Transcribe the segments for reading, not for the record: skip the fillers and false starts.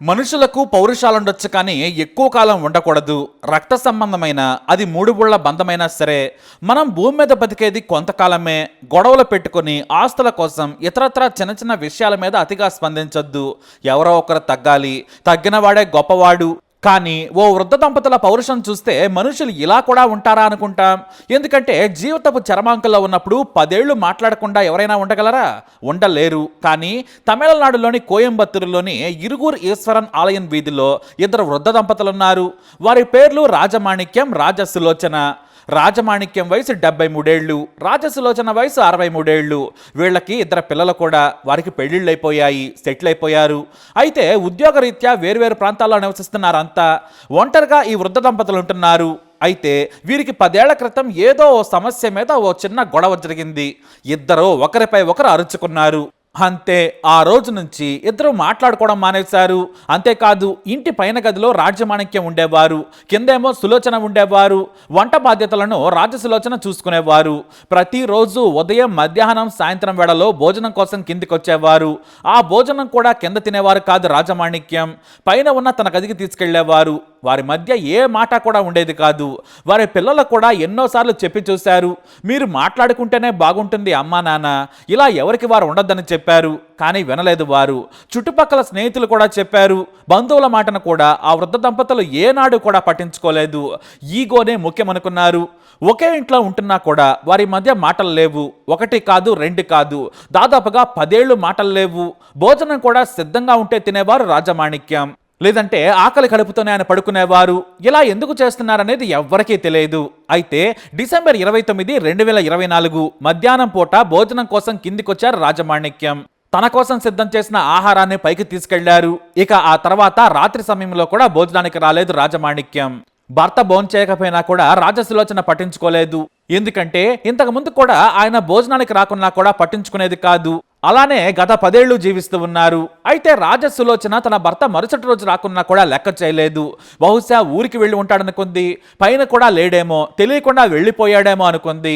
మనుషులకు పౌరుషాలుండొచ్చు కానీ ఎక్కువ కాలం ఉండకూడదు. రక్త సంబంధమైన అది మూడు బుళ్ళ బంధమైనా సరే మనం భూమి మీద బతికేది కొంతకాలమే. గొడవలు పెట్టుకుని ఆస్తుల కోసం ఇతరత్ర చిన్న చిన్న విషయాల మీద అతిగా స్పందించొద్దు. ఎవరో ఒకరు తగ్గాలి, తగ్గిన వాడే గొప్పవాడు. కానీ ఓ వృద్ధ దంపతుల పౌరుషం చూస్తే మనుషులు ఇలా కూడా ఉంటారా అనుకుంటాం. ఎందుకంటే జీవితపు చరమాంకంలో ఉన్నప్పుడు 10 ఏళ్ళు మాట్లాడకుండా ఎవరైనా ఉండగలరా? ఉండలేరు. కానీ తమిళనాడులోని కోయంబత్తూరులోని ఇరుగురు ఈశ్వరన్ ఆలయం వీధిలో ఇద్దరు వృద్ధ దంపతులున్నారు. వారి పేర్లు రాజమాణిక్యం, రాజసులోచన. రాజమాణిక్యం వయసు 73 ఏళ్ళు, రాజసులోచన వయసు 63 ఏళ్ళు. వీళ్ళకి ఇద్దరు పిల్లలు కూడా. వారికి పెళ్లిళ్ళు అయిపోయాయి, సెటిల్ అయిపోయారు. అయితే ఉద్యోగరీత్యా వేరువేరు ప్రాంతాల్లో నివసిస్తున్నారు అంతా. ఒంటరిగా ఈ వృద్ధ దంపతులు ఉంటున్నారు. అయితే వీరికి 10 ఏళ్ల క్రితం ఏదో ఓ సమస్య మీద ఓ చిన్న గొడవ జరిగింది. ఇద్దరు ఒకరిపై ఒకరు అరుచుకున్నారు. అంతే, ఆ రోజు నుంచి ఇద్దరు మాట్లాడుకోవడం మానేశారు. అంతేకాదు, ఇంటి పైన గదిలో రాజమాణిక్యం ఉండేవారు, కిందేమో సులోచన ఉండేవారు. వంట బాధ్యతలను రాజసులోచన చూసుకునేవారు. ప్రతిరోజు ఉదయం, మధ్యాహ్నం, సాయంత్రం వేళలో భోజనం కోసం కిందికి వచ్చేవారు. ఆ భోజనం కూడా కింద తినేవారు కాదు రాజమాణిక్యం, పైన ఉన్న తన గదికి తీసుకెళ్లేవారు. వారి మధ్య ఏ మాట కూడా ఉండేది కాదు. వారి పిల్లలకు కూడా ఎన్నోసార్లు చెప్పి చూశారు, మీరు మాట్లాడుకుంటేనే బాగుంటుంది అమ్మా నాన్న, ఇలా ఎవరికి వారు ఉండొద్దని చెప్పారు. కానీ వినలేదు వారు. చుట్టుపక్కల స్నేహితులు కూడా చెప్పారు, బంధువుల మాటను కూడా ఆ వృద్ధ దంపతులు ఏనాడు కూడా పట్టించుకోలేదు. ఈగోనే ముఖ్యమనుకున్నారు. ఒకే ఇంట్లో ఉంటున్నా కూడా వారి మధ్య మాటలు లేవు. ఒకటి కాదు, రెండు కాదు, దాదాపుగా 10 ఏళ్ళు మాటలు లేవు. భోజనం కూడా సిద్ధంగా ఉంటే తినేవారు రాజమాణిక్యం, లేదంటే ఆకలి కడుపుతోనే ఆయన పడుకునేవారు. ఇలా ఎందుకు చేస్తున్నారనేది ఎవ్వరికీ తెలియదు. అయితే డిసెంబర్ 29, 2024 మధ్యాహ్నం పూట భోజనం కోసం కిందికొచ్చారు రాజమాణిక్యం. తన కోసం సిద్ధం చేసిన ఆహారాన్ని పైకి తీసుకెళ్లారు. ఇక ఆ తర్వాత రాత్రి సమయంలో కూడా భోజనానికి రాలేదు రాజమాణిక్యం. భర్త భోంచేయకపోయినా కూడా రాజసులోచన పట్టించుకోలేదు. ఎందుకంటే ఇంతకు ముందు కూడా ఆయన భోజనానికి రాకున్నా కూడా పట్టించుకునేది కాదు. అలానే గత 10 ఏళ్ళు జీవిస్తూ ఉన్నారు. అయితే రాజసులోచన తన భర్త మరుసటి రోజు రాకున్నా కూడా లెక్క చేయలేదు. బహుశా ఊరికి వెళ్ళి ఉంటాడనుకుంది, పైన కూడా లేడేమో, తెలియకుండా వెళ్ళిపోయాడేమో అనుకుంది.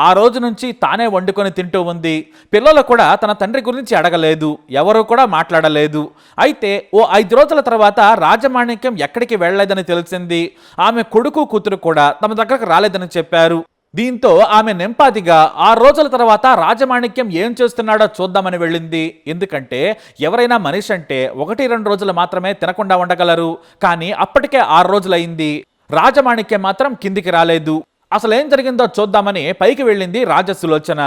ఆ రోజు నుంచి తానే వండుకొని తింటూ ఉంది. పిల్లలు కూడా తన తండ్రి గురించి అడగలేదు, ఎవరూ కూడా మాట్లాడలేదు. అయితే ఓ 5 రోజుల తర్వాత రాజమాణిక్యం ఎక్కడికి వెళ్ళలేదని తెలిసింది. ఆమె కొడుకు, కూతురు కూడా తమ దగ్గరకు రాలేదని చెప్పారు. దీంతో ఆమె నెంపాదిగా 6 రోజుల తర్వాత రాజమాణిక్యం ఏం చేస్తున్నాడో చూద్దామని వెళ్ళింది. ఎందుకంటే ఎవరైనా మనిషి అంటే 1-2 రోజులు మాత్రమే తినకుండా ఉండగలరు. కానీ అప్పటికే 6 రోజులైంది. రాజమాణిక్యం మాత్రం కిందికి రాలేదు. అసలేం జరిగిందో చూద్దామని పైకి వెళ్ళింది రాజసులోచన.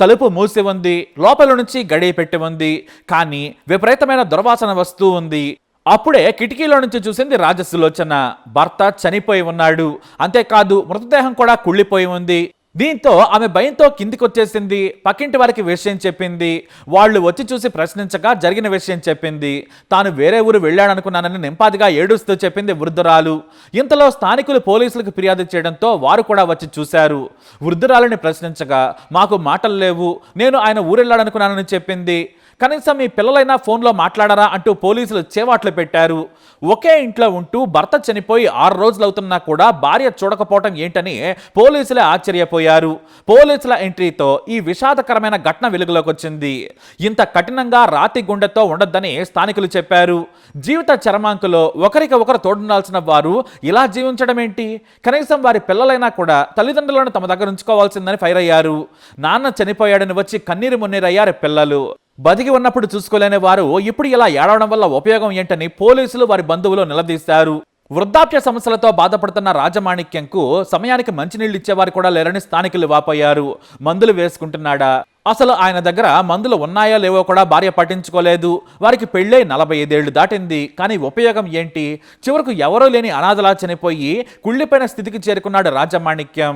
తలుపు మూసి ఉంది, లోపల నుంచి గడియ పెట్టి ఉంది. కానీ విపరీతమైన దుర్వాసన వస్తూ ఉంది. అప్పుడే కిటికీలో నుంచి చూసింది రాజసులోచన. భర్త చనిపోయి ఉన్నాడు. అంతేకాదు, మృతదేహం కూడా కుళ్ళిపోయి ఉంది. దీంతో ఆమె భయంతో కిందికి వచ్చేసింది. పక్కింటి వారికి విషయం చెప్పింది. వాళ్ళు వచ్చి చూసి ప్రశ్నించగా జరిగిన విషయం చెప్పింది. తాను వేరే ఊరు వెళ్ళాడనుకున్నానని నింపాదిగా ఏడుస్తూ చెప్పింది వృద్ధురాలు. ఇంతలో స్థానికులు పోలీసులకు ఫిర్యాదు చేయడంతో వారు కూడా వచ్చి చూశారు. వృద్ధురాలిని ప్రశ్నించగా, మాకు మాటలు లేవు, నేను ఆయన ఊరెళ్ళాడనుకున్నానని చెప్పింది. కనీసం మీ పిల్లలైనా ఫోన్లో మాట్లాడారా అంటూ పోలీసులు చేవాట్లు పెట్టారు. ఒకే ఇంట్లో ఉంటూ భర్త చనిపోయి 6 రోజులవుతున్నా కూడా భార్య చూడకపోవటం ఏంటని పోలీసులే ఆశ్చర్యపోయారు. పోలీసుల ఎంట్రీతో ఈ విషాదకరమైన ఘటన వెలుగులోకి వచ్చింది. ఇంత కఠినంగా రాతి గుండెతో ఉండొద్దని స్థానికులు చెప్పారు. జీవిత చరమాంకులో ఒకరికి ఒకరు తోడుండాల్సిన వారు ఇలా జీవించడం ఏంటి? కనీసం వారి పిల్లలైనా కూడా తల్లిదండ్రులను తమ దగ్గర ఉంచుకోవాల్సిందని ఫైర్ అయ్యారు. నాన్న చనిపోయాడని వచ్చి కన్నీరు మున్నీరయ్యారు పిల్లలు. బతికి ఉన్నప్పుడు చూసుకోలేని వారు ఇప్పుడు ఇలా ఏడవడం వల్ల ఉపయోగం ఏంటని పోలీసులు వారి బంధువులు నిలదీశారు. వృద్ధాప్య సమస్యలతో బాధపడుతున్న రాజమాణిక్యంకు సమయానికి మంచినీళ్ళు ఇచ్చేవారు కూడా లేరని స్థానికులు వాపోయారు. మందులు వేసుకుంటున్నాడా? అసలు ఆయన దగ్గర మందులు ఉన్నాయో లేవో కూడా భార్య పట్టించుకోలేదు. వారికి పెళ్ళై 45 ఏళ్లు దాటింది. కానీ ఉపయోగం ఏంటి? చివరకు ఎవరూ లేని అనాథలా చనిపోయి కుళ్ళిపోయిన స్థితికి చేరుకున్నాడు రాజమాణిక్యం.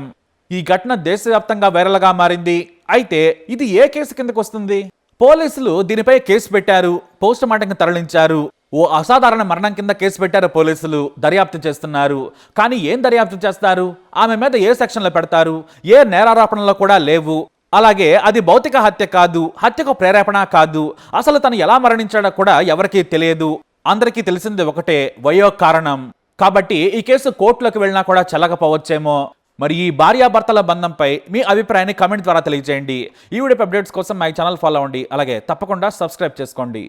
ఈ ఘటన దేశవ్యాప్తంగా వైరల్గా మారింది. అయితే ఇది ఏ కేసు కిందకు వస్తుంది? పోలీసులు దీనిపై కేసు పెట్టారు, పోస్ట్ మార్టంకి తరలించారు. ఓ అసాధారణ మరణం కింద కేసు పెట్టారు పోలీసులు. దర్యాప్తు చేస్తున్నారు. కానీ ఏం దర్యాప్తు చేస్తారు? ఆమె మీద ఏ సెక్షన్లో పెడతారు? ఏ నేరారోపణలో కూడా లేవు. అలాగే అది భౌతిక హత్య కాదు, హత్యకు ప్రేరేపణ కాదు. అసలు తను ఎలా మరణించాడో కూడా ఎవరికీ తెలియదు. అందరికీ తెలిసింది ఒకటే, వయో కారణం. కాబట్టి ఈ కేసు కోర్టులోకి వెళ్ళినా కూడా చెల్లకపోవచ్చేమో. మరి ఈ భార్యాభర్తల బంధంపై మీ అభిప్రాయాన్ని కామెంట్ ద్వారా తెలియజేయండి. ఈ వీడియో అప్డేట్స్ కోసం మై ఛానల్ ఫాలో అవ్వండి. అలాగే తప్పకుండా సబ్స్క్రైబ్ చేసుకోండి.